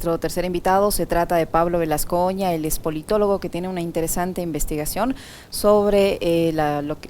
nuestro tercer invitado. Se trata de Pablo Velasco Oña, él es politólogo que tiene una interesante investigación sobre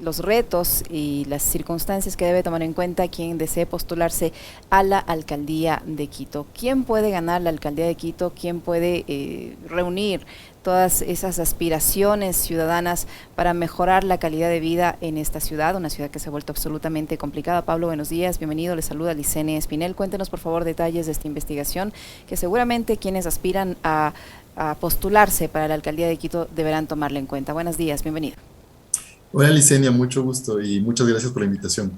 los retos y las circunstancias que debe tomar en cuenta quien desee postularse a la alcaldía de Quito. ¿Quién puede ganar la alcaldía de Quito? ¿Quién puede reunir todas esas aspiraciones ciudadanas para mejorar la calidad de vida en esta ciudad, una ciudad que se ha vuelto absolutamente complicada? Pablo, buenos días, bienvenido, le saluda Licenia Espinel. Cuéntenos por favor detalles de esta investigación que seguramente quienes aspiran a postularse para la alcaldía de Quito deberán tomarla en cuenta. Buenos días, bienvenido. Hola Licenia, mucho gusto y muchas gracias por la invitación.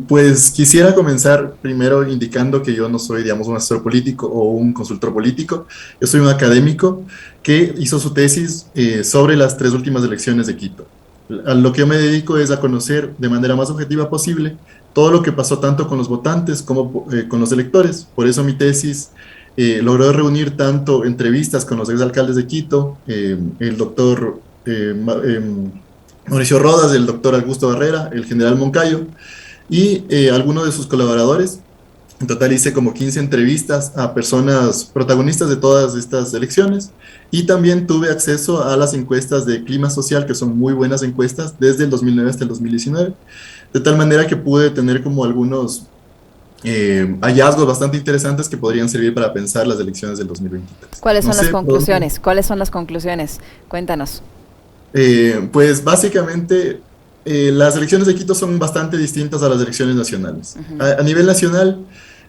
Pues quisiera comenzar primero indicando que yo no soy, digamos, un asesor político o un consultor político. Yo soy un académico que hizo su tesis sobre las 3 últimas elecciones de Quito. A lo que yo me dedico es a conocer de manera más objetiva posible todo lo que pasó tanto con los votantes como con los electores. Por eso mi tesis logró reunir tanto entrevistas con los exalcaldes de Quito, el doctor Mauricio Rodas, el doctor Augusto Barrera, el general Moncayo, y algunos de sus colaboradores. En total hice como 15 entrevistas a personas protagonistas de todas estas elecciones y también tuve acceso a las encuestas de clima social, que son muy buenas encuestas, desde el 2009 hasta el 2019, de tal manera que pude tener como algunos hallazgos bastante interesantes que podrían servir para pensar las elecciones del 2023. ¿Cuáles No son las sé, conclusiones? ¿Cuáles son las conclusiones? Cuéntanos. Pues básicamente las elecciones de Quito son bastante distintas a las elecciones nacionales. A nivel nacional,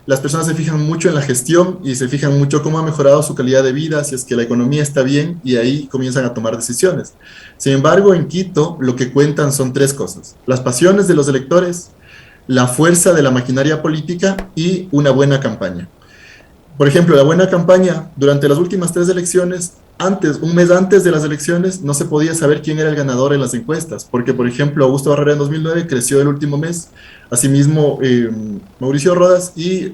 las personas se fijan mucho en la gestión y se fijan mucho cómo ha mejorado su calidad de vida, si es que la economía está bien, y ahí comienzan a tomar decisiones. Sin embargo, en Quito lo que cuentan son 3 cosas: las pasiones de los electores, la fuerza de la maquinaria política y una buena campaña. Por ejemplo, la buena campaña, durante las últimas 3 elecciones, un mes antes de las elecciones, no se podía saber quién era el ganador en las encuestas, porque, por ejemplo, Augusto Barrera en 2009 creció el último mes, asimismo Mauricio Rodas, y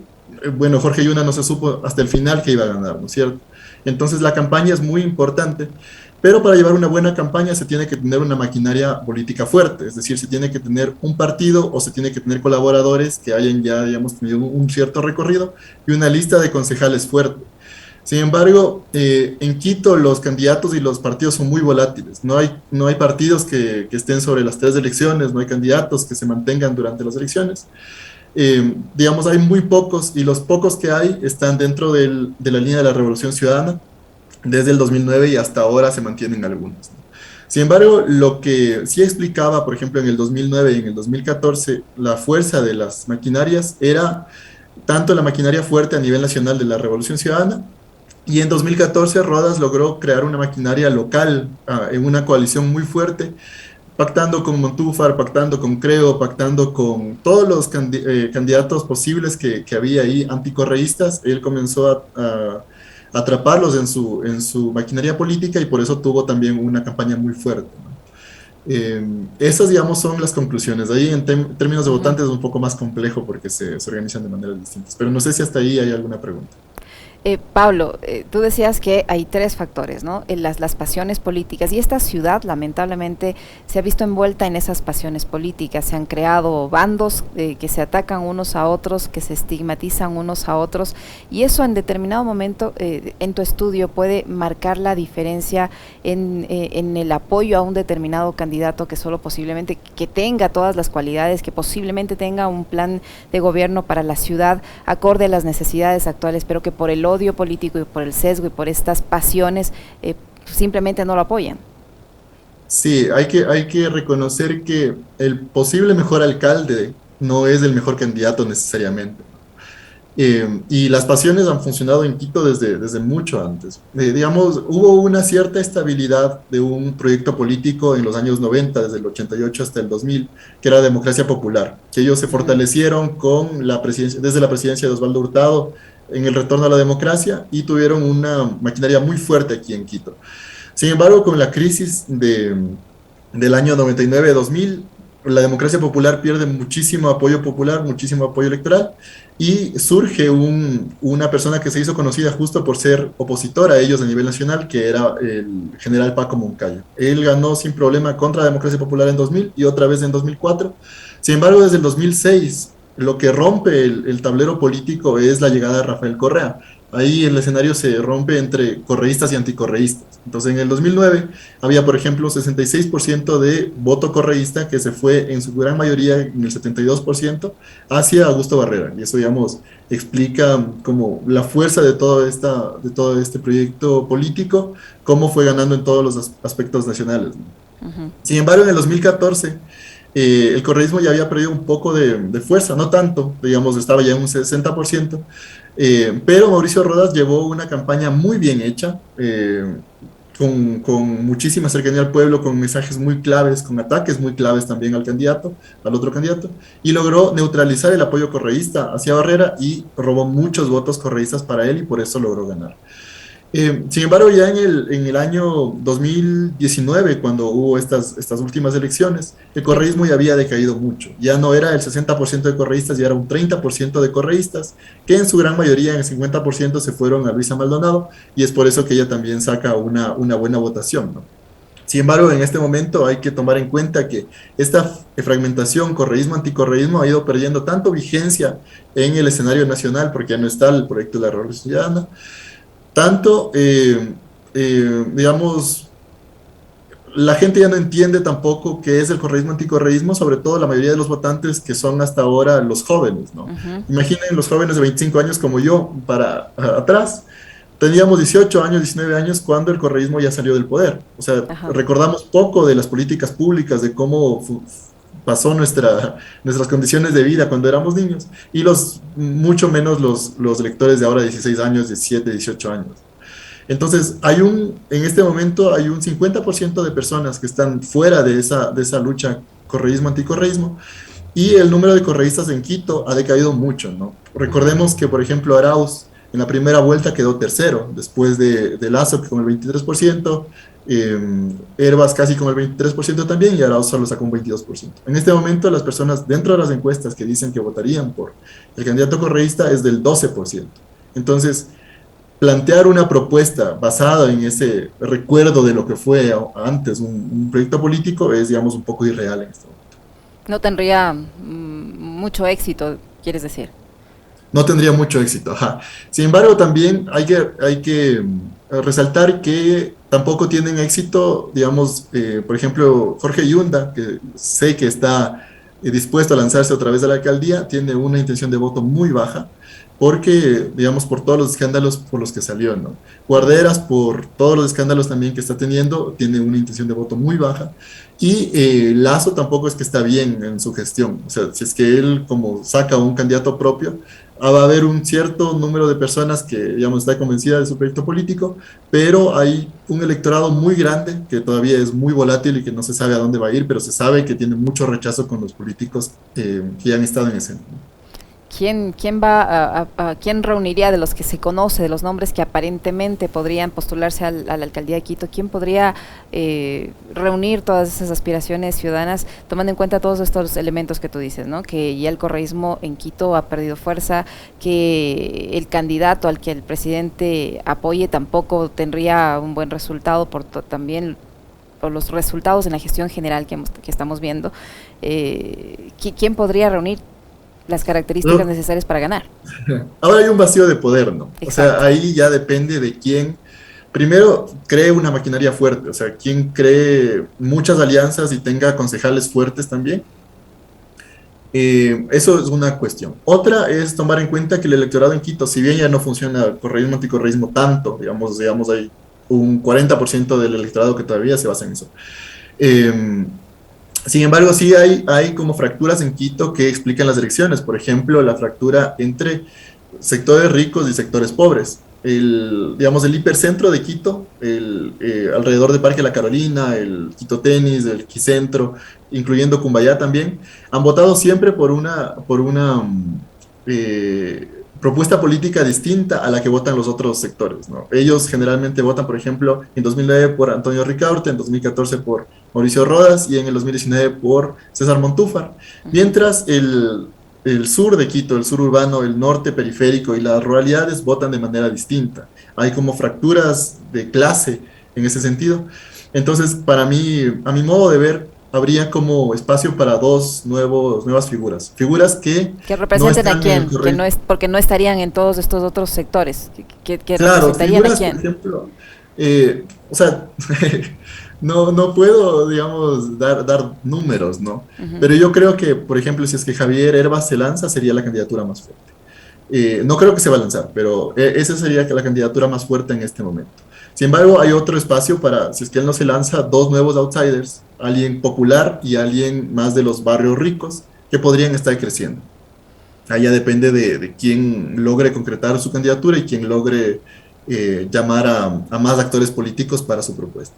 bueno, Jorge Yuna no se supo hasta el final que iba a ganar, ¿no es cierto? Entonces la campaña es muy importante, pero para llevar una buena campaña se tiene que tener una maquinaria política fuerte, es decir, se tiene que tener un partido o se tiene que tener colaboradores que hayan ya, digamos, tenido un cierto recorrido y una lista de concejales fuerte. Sin embargo, en Quito los candidatos y los partidos son muy volátiles. No hay partidos que estén sobre las 3 elecciones, no hay candidatos que se mantengan durante las elecciones. Digamos, hay muy pocos, y los pocos que hay están dentro de la línea de la Revolución Ciudadana. Desde el 2009 y hasta ahora se mantienen algunos, ¿no? Sin embargo, lo que sí explicaba, por ejemplo, en el 2009 y en el 2014, la fuerza de las maquinarias era tanto la maquinaria fuerte a nivel nacional de la Revolución Ciudadana, y en 2014 Rodas logró crear una maquinaria local en una coalición muy fuerte, pactando con Montúfar, pactando con Creo, pactando con todos los candidatos posibles que había ahí, anticorreístas. Él comenzó a atraparlos en su maquinaria política y por eso tuvo también una campaña muy fuerte, ¿no? Esas, digamos, son las conclusiones. Ahí en términos de votantes es un poco más complejo porque se organizan de maneras distintas, pero no sé si hasta ahí hay alguna pregunta. Pablo, tú decías que hay 3 factores, ¿no? Las pasiones políticas, y esta ciudad lamentablemente se ha visto envuelta en esas pasiones políticas. Se han creado bandos que se atacan unos a otros, que se estigmatizan unos a otros, y eso en determinado momento en tu estudio puede marcar la diferencia en el apoyo a un determinado candidato que solo posiblemente que tenga todas las cualidades, que posiblemente tenga un plan de gobierno para la ciudad acorde a las necesidades actuales, pero que por el odio político y por el sesgo y por estas pasiones simplemente no lo apoyan. Sí, hay que reconocer que el posible mejor alcalde no es el mejor candidato necesariamente. Y las pasiones han funcionado en Quito desde mucho antes. Digamos, hubo una cierta estabilidad de un proyecto político en los años 90, desde el 88 hasta el 2000, que era Democracia Popular, que ellos se fortalecieron con la presidencia, desde la presidencia de Osvaldo Hurtado, en el retorno a la democracia, y tuvieron una maquinaria muy fuerte aquí en Quito. Sin embargo, con la crisis del año 99-2000, la democracia popular pierde muchísimo apoyo popular, muchísimo apoyo electoral, y surge una persona que se hizo conocida justo por ser opositor a ellos a nivel nacional, que era el general Paco Moncayo. Él ganó sin problema contra la democracia popular en 2000 y otra vez en 2004. Sin embargo, desde el 2006, lo que rompe el tablero político es la llegada de Rafael Correa, Ahí el escenario se rompe entre correístas y anticorreístas. Entonces, en el 2009 había, por ejemplo, 66% de voto correísta que se fue en su gran mayoría, en el 72%, hacia Augusto Barrera. Y eso, digamos, explica como la fuerza de todo este proyecto político, cómo fue ganando en todos los aspectos nacionales, ¿no? Ujú. Sin embargo, en el 2014 el correísmo ya había perdido un poco de fuerza, no tanto, digamos, estaba ya en un 60%, pero Mauricio Rodas llevó una campaña muy bien hecha, con muchísima cercanía al pueblo, con mensajes muy claves, con ataques muy claves también al candidato, al otro candidato, y logró neutralizar el apoyo correísta hacia Barrera y robó muchos votos correístas para él y por eso logró ganar. Sin embargo, ya en el año 2019, cuando hubo estas últimas elecciones, el Sí. correísmo ya había decaído mucho. Ya no era el 60% de correístas, ya era un 30% de correístas, que en su gran mayoría, en el 50%, se fueron a Luisa Maldonado, y es por eso que ella también saca una buena votación, ¿no? Sin embargo, en este momento hay que tomar en cuenta que esta fragmentación, correísmo-anticorreísmo, ha ido perdiendo tanto vigencia en el escenario nacional, porque ya no está el proyecto de la Revolución Ciudadana, tanto, digamos, la gente ya no entiende tampoco qué es el correísmo anticorreísmo, sobre todo la mayoría de los votantes que son hasta ahora los jóvenes, ¿no? Ujú. Imaginen los jóvenes de 25 años como yo, para atrás, teníamos 18 años, 19 años cuando el correísmo ya salió del poder. O sea, Ajá. recordamos poco de las políticas públicas, de cómo pasó nuestras condiciones de vida cuando éramos niños, y mucho menos los electores de ahora, 16 años, 17, 18 años. Entonces, en este momento hay un 50% de personas que están fuera de esa lucha correísmo-anticorreísmo, y el número de correístas en Quito ha decaído mucho, ¿no? Ujú. Recordemos que, por ejemplo, Arauz en la primera vuelta quedó tercero, después de Lazo con el 23%, Herbas casi con el 23% también, y Arauz solo sacó un 22%. En este momento, las personas dentro de las encuestas que dicen que votarían por el candidato correísta es del 12%. Entonces, plantear una propuesta basada en ese recuerdo de lo que fue antes un proyecto político es, digamos, un poco irreal en este momento. No tendría mucho éxito, quieres decir. No tendría mucho éxito. Ajá. Sin embargo, también hay que resaltar que tampoco tienen éxito, digamos, por ejemplo, Jorge Yunda, que sé que está dispuesto a lanzarse otra vez a la alcaldía, tiene una intención de voto muy baja, porque, digamos, por todos los escándalos por los que salió, ¿no? Ujú. Guarderas, por todos los escándalos también que está teniendo, tiene una intención de voto muy baja. Y Lazo tampoco es que está bien en su gestión. O sea, si es que él como saca un candidato propio, va a haber un cierto número de personas que, digamos, está convencida de su proyecto político, pero hay un electorado muy grande que todavía es muy volátil y que no se sabe a dónde va a ir, pero se sabe que tiene mucho rechazo con los políticos que han estado en escena. ¿Quién va quién reuniría de los que se conoce, de los nombres que aparentemente podrían postularse a la alcaldía de Quito? ¿Quién podría reunir todas esas aspiraciones ciudadanas, tomando en cuenta todos estos elementos que tú dices, ¿no? Que ya el correísmo en Quito ha perdido fuerza, que el candidato al que el presidente apoye tampoco tendría un buen resultado también por los resultados en la gestión general que estamos viendo. ¿Quién podría reunir las características Pero necesarias para ganar? ahora hay un vacío de poder, ¿no? O sea, Exacto. ahí ya depende de quién, primero, cree una maquinaria fuerte, o sea, quién cree muchas alianzas y tenga concejales fuertes también. Eso es una cuestión. Otra es tomar en cuenta que el electorado en Quito, si bien ya no funciona correísmo, anticorreísmo tanto, digamos, hay un 40% del electorado que todavía se basa en eso. Eh, Sin embargo, sí hay como fracturas en Quito que explican las elecciones. Por ejemplo, la fractura entre sectores ricos y sectores pobres. Digamos, el hipercentro de Quito, alrededor de Parque La Carolina, el Quito Tenis, el Quicentro, incluyendo Cumbayá también, han votado siempre por una propuesta política distinta a la que votan los otros sectores, ¿no? Ellos generalmente votan, por ejemplo, en 2009 por Antonio Ricaurte, en 2014 por Mauricio Rodas y en el 2019 por César Montúfar. Ujú. Mientras el sur de Quito, el sur urbano, el norte periférico y las ruralidades votan de manera distinta. Hay como fracturas de clase en ese sentido. Entonces, para mí, a mi modo de ver, habría como espacio para dos nuevas figuras. Figuras que ¿Que no representen a están en el quién? Que correcto. no es, porque no estarían en todos estos otros sectores. Que Claro, representarían a figuras, por quién? ejemplo, o sea, no puedo, digamos, dar números, ¿no? Ujú. Pero yo creo que, por ejemplo, si es que Javier Herbas se lanza, sería la candidatura más fuerte. No creo que se va a lanzar, pero esa sería la candidatura más fuerte en este momento. Sin embargo, hay otro espacio para, si es que él no se lanza, dos nuevos outsiders, alguien popular y alguien más de los barrios ricos, que podrían estar creciendo. Allá depende de quién logre concretar su candidatura y quién logre llamar a más actores políticos para su propuesta.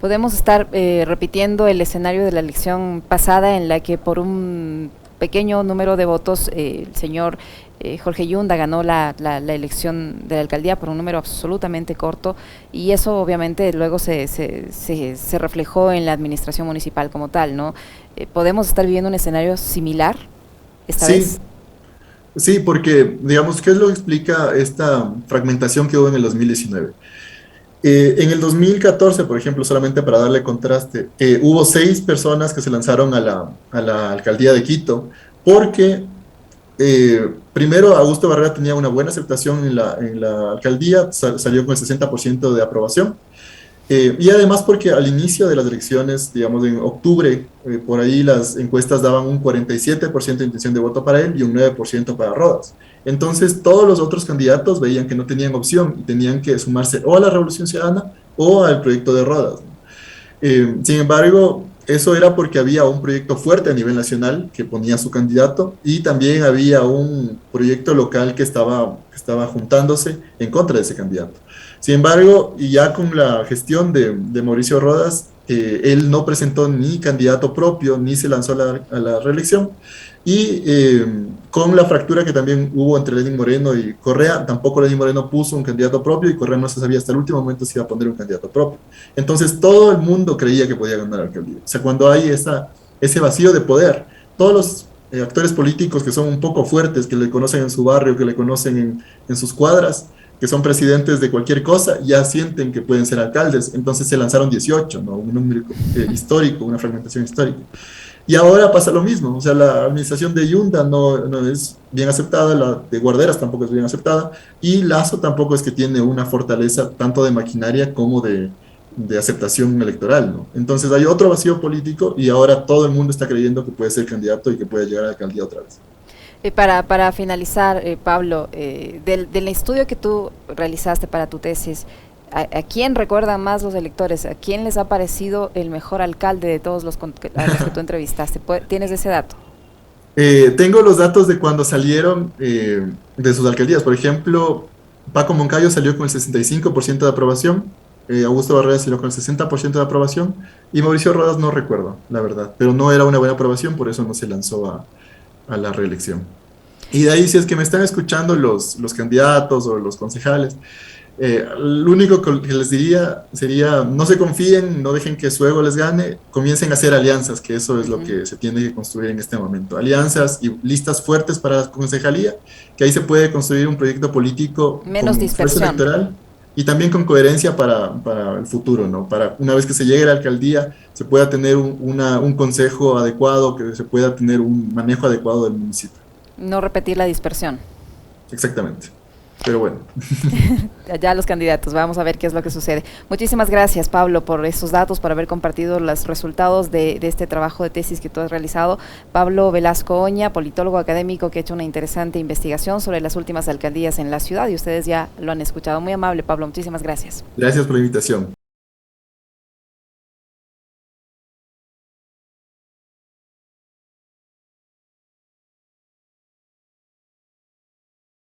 Podemos estar repitiendo el escenario de la elección pasada en la que por un pequeño número de votos el señor Jorge Yunda ganó la elección de la alcaldía por un número absolutamente corto y eso obviamente luego se reflejó en la administración municipal como tal, ¿no? ¿Podemos estar viviendo un escenario similar esta Sí, vez? sí, porque, digamos, ¿qué es lo que explica esta fragmentación que hubo en el 2019? En el 2014, por ejemplo, solamente para darle contraste, hubo 6 personas que se lanzaron a la alcaldía de Quito, porque primero Augusto Barrera tenía una buena aceptación en la alcaldía, salió con el 60% de aprobación, y además porque al inicio de las elecciones, digamos en octubre, por ahí las encuestas daban un 47% de intención de voto para él y un 9% para Rodas. Entonces todos los otros candidatos veían que no tenían opción y tenían que sumarse o a la Revolución Ciudadana o al proyecto de Rodas, ¿no? Sin embargo, eso era porque había un proyecto fuerte a nivel nacional que ponía su candidato y también había un proyecto local que estaba juntándose en contra de ese candidato. Sin embargo, y ya con la gestión de Mauricio Rodas, él no presentó ni candidato propio ni se lanzó a la reelección. Y con la fractura que también hubo entre Lenín Moreno y Correa, tampoco Lenín Moreno puso un candidato propio y Correa no se sabía hasta el último momento si iba a poner un candidato propio. Entonces todo el mundo creía que podía ganar la alcaldía. O sea, cuando hay ese vacío de poder, todos los actores políticos que son un poco fuertes, que le conocen en su barrio, que le conocen en sus cuadras, que son presidentes de cualquier cosa, ya sienten que pueden ser alcaldes. Entonces se lanzaron 18, ¿no? Un número histórico, una fragmentación histórica. Y ahora pasa lo mismo, o sea, la administración de Yunda no es bien aceptada, la de Guarderas tampoco es bien aceptada, y Lazo tampoco es que tiene una fortaleza tanto de maquinaria como de aceptación electoral, ¿no? Entonces hay otro vacío político y ahora todo el mundo está creyendo que puede ser candidato y que puede llegar a la alcaldía otra vez. Para finalizar, Pablo, del estudio que tú realizaste para tu tesis, ¿a quién recuerdan más los electores? ¿A quién les ha parecido el mejor alcalde de todos a los que tú entrevistaste? ¿Tienes ese dato? Tengo los datos de cuando salieron de sus alcaldías. Por ejemplo, Paco Moncayo salió con el 65% de aprobación, Augusto Barrera salió con el 60% de aprobación y Mauricio Rodas no recuerdo, la verdad, pero no era una buena aprobación, por eso no se lanzó a la reelección. Y de ahí, si es que me están escuchando los candidatos o los concejales, lo único que les diría sería, no se confíen, no dejen que su ego les gane, comiencen a hacer alianzas, que eso es lo Ujú. que se tiene que construir en este momento. Alianzas y listas fuertes para la concejalía, que ahí se puede construir un proyecto político Menos con fuerza dispersión. electoral y también con coherencia para el futuro, ¿no? Para una vez que se llegue a la alcaldía, se pueda tener un consejo adecuado, que se pueda tener un manejo adecuado del municipio. No repetir la dispersión. Exactamente. Pero bueno. Ya los candidatos, vamos a ver qué es lo que sucede. Muchísimas gracias, Pablo, por esos datos, por haber compartido los resultados de este trabajo de tesis que tú has realizado. Pablo Velasco Oña, politólogo académico que ha hecho una interesante investigación sobre las últimas alcaldías en la ciudad y ustedes ya lo han escuchado. Muy amable, Pablo, muchísimas gracias. Gracias por la invitación.